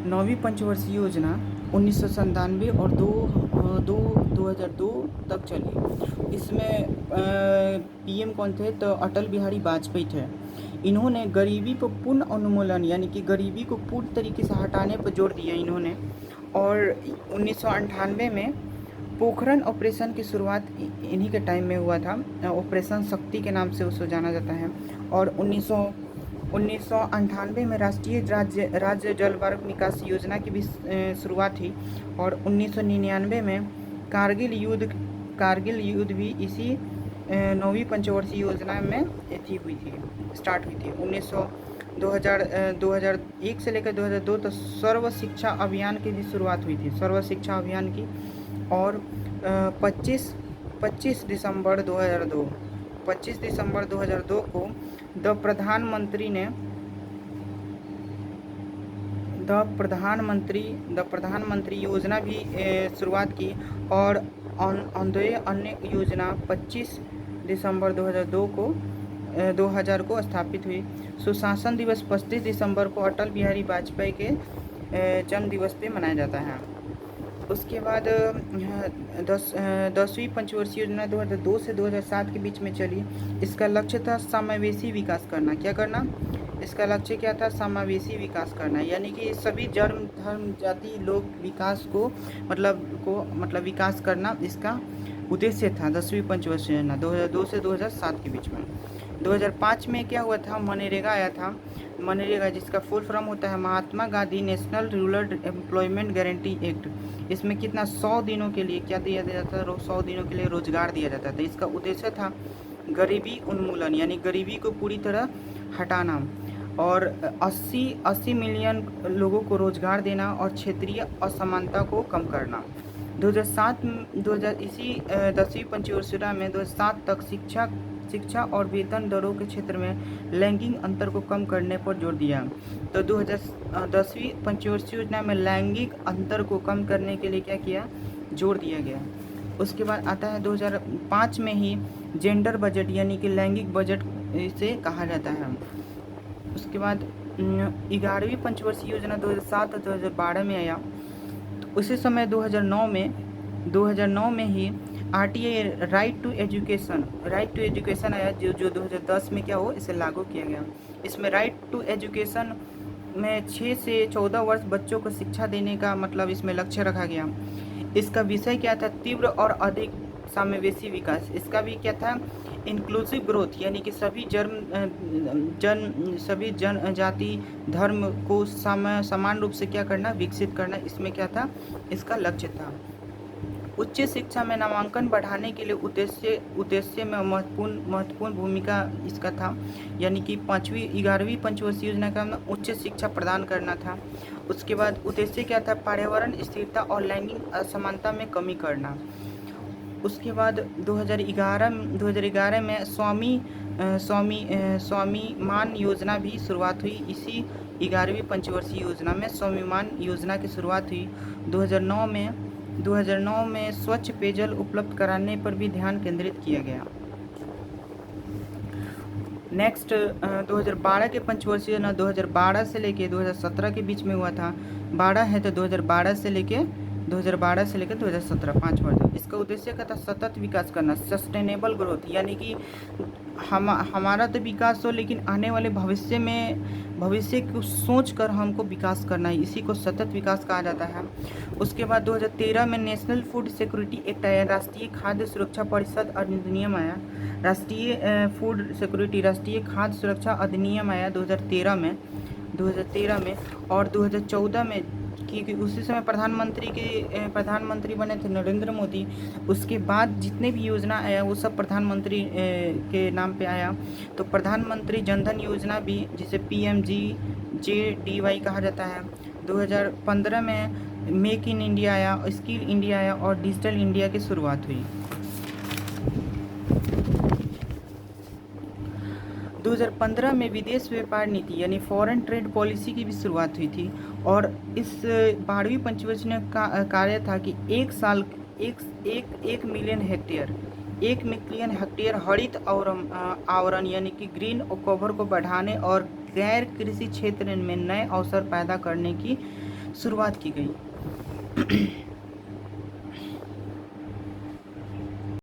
नौवीं पंचवर्षीय योजना 1997 और 2002 तक चली। इसमें पीएम कौन थे? तो अटल बिहारी वाजपेयी थे। इन्होंने गरीबी को पूर्ण उन्मूलन यानी कि गरीबी को पूर्ण तरीके से हटाने पर जोर दिया इन्होंने। और 1998 में पोखरण ऑपरेशन की शुरुआत इन्हीं के टाइम में हुआ था। ऑपरेशन शक्ति के नाम से उसको जाना जाता है। और 1998 में राष्ट्रीय राज्य जलमार्ग विकास योजना की भी शुरुआत हुई। और 1999 में कारगिल युद्ध भी इसी नौवीं पंचवर्षीय योजना में स्टार्ट हुई थी। 2001 से लेकर 2002 तक सर्व शिक्षा अभियान की भी शुरुआत हुई थी, सर्व शिक्षा अभियान की। और 25 दिसंबर 2002 को द प्रधानमंत्री योजना भी शुरुआत की। और अंत्योदय अन्य योजना 25 दिसंबर 2000 को स्थापित हुई। सुशासन दिवस 25 दिसंबर को अटल बिहारी वाजपेयी के जन्म दिवस पे मनाया जाता है। उसके बाद 10वीं पंचवर्षीय योजना 2002 से 2007 के बीच में चली। इसका लक्ष्य था समावेशी विकास करना। क्या करना? इसका लक्ष्य क्या था? समावेशी विकास करना, यानी कि सभी धर्म जाति लोग विकास को मतलब विकास करना इसका उद्देश्य था। 10वीं पंचवर्षीय योजना 2002 से 2007 के बीच में। 2005 में क्या हुआ था? मनरेगा आया था। मनरेगा जिसका फुल फॉर्म होता है Mahatma Gandhi national rural employment guarantee act. इसमें कितना 100 दिनों के लिए क्या दिया जाता था? 100 दिनों के लिए रोजगार दिया जाता था। इसका उद्देश्य था गरीबी उन्मूलन, यानी गरीबी को पूरी तरह हटाना। और 80 मिलियन लोगों को रोजगार देना और क्षेत्रीय असमानता को कम करना। 2007 इसी 10वीं पंचवर्षीय योजना में 2007 तक शिक्षा और वेतन दरों के क्षेत्र में लैंगिक अंतर को कम करने पर जोर दिया। तो 10वीं पंचवर्षीय योजना में लैंगिक अंतर को कम करने के लिए क्या किया? जोर दिया गया। उसके बाद आता है 2005 में ही जेंडर बजट, यानी कि लैंगिक बजट इसे कहा जाता है। उसके बाद 11वीं पंचवर्षीय योजना 2007 और 2012 में आया। तो उसी समय 2009 में ही RTI राइट टू एजुकेशन आया, जो 2010 में क्या हो इसे लागू किया गया। इसमें राइट टू एजुकेशन में 6 से 14 वर्ष बच्चों को शिक्षा देने का मतलब इसमें लक्ष्य रखा गया। इसका विषय क्या था? तीव्र और अधिक समावेशी विकास। इसका भी क्या था? इंक्लूसिव ग्रोथ, यानी कि सभी जनजाति धर्म को समान रूप से क्या करना? विकसित करना। इसमें क्या था? इसका लक्ष्य था। उच्च शिक्षा में नामांकन बढ़ाने के लिए उद्देश्य में महत्वपूर्ण भूमिका इसका था, यानी कि 11वीं पंचवर्षीय योजना का उच्च शिक्षा प्रदान करना था। उसके बाद उद्देश्य क्या था? पर्यावरण स्थिरता और लैंगिक असमानता में कमी करना। उसके बाद 2011 में स्वाभिमान योजना भी शुरुआत हुई। इसी 11वीं पंचवर्षीय योजना में स्वाभिमान योजना की शुरुआत हुई। 2009 में स्वच्छ पेयजल उपलब्ध कराने पर भी ध्यान केंद्रित किया गया। नेक्स्ट 2012 के पंचवर्षीय योजना 2012 से लेके 2017 के बीच में हुआ था। 12 है तो 2012 से लेके 2017 5 वर्ष। इसका उद्देश्य क्या था? सतत विकास करना, सस्टेनेबल ग्रोथ, यानी कि हमारा तो विकास हो लेकिन आने वाले भविष्य को सोच कर हमको विकास करना है। इसी को सतत विकास कहा जाता है। उसके बाद 2013 में नेशनल फूड सिक्योरिटी एक्ट आया, राष्ट्रीय खाद्य सुरक्षा परिषद अधिनियम आया। राष्ट्रीय खाद्य सुरक्षा अधिनियम आया 2013 में। और 2014 में, क्योंकि उसी समय प्रधानमंत्री बने थे नरेंद्र मोदी। उसके बाद जितने भी योजना आया वो सब प्रधानमंत्री के नाम पे आया। तो प्रधानमंत्री जनधन योजना भी, जिसे PMGJDY कहा जाता है। 2015 में मेक इन इंडिया आया, स्किल इंडिया आया और डिजिटल इंडिया की शुरुआत हुई। 2015 में विदेश व्यापार नीति यानी फॉरेन ट्रेड पॉलिसी की भी शुरुआत हुई थी। और इस 12वीं पंचवर्षीय में कार्य था कि 1 मिलियन हेक्टेयर हरित आवरण यानी कि ग्रीन कवर को बढ़ाने और गैर कृषि क्षेत्र में नए अवसर पैदा करने की शुरुआत की गई।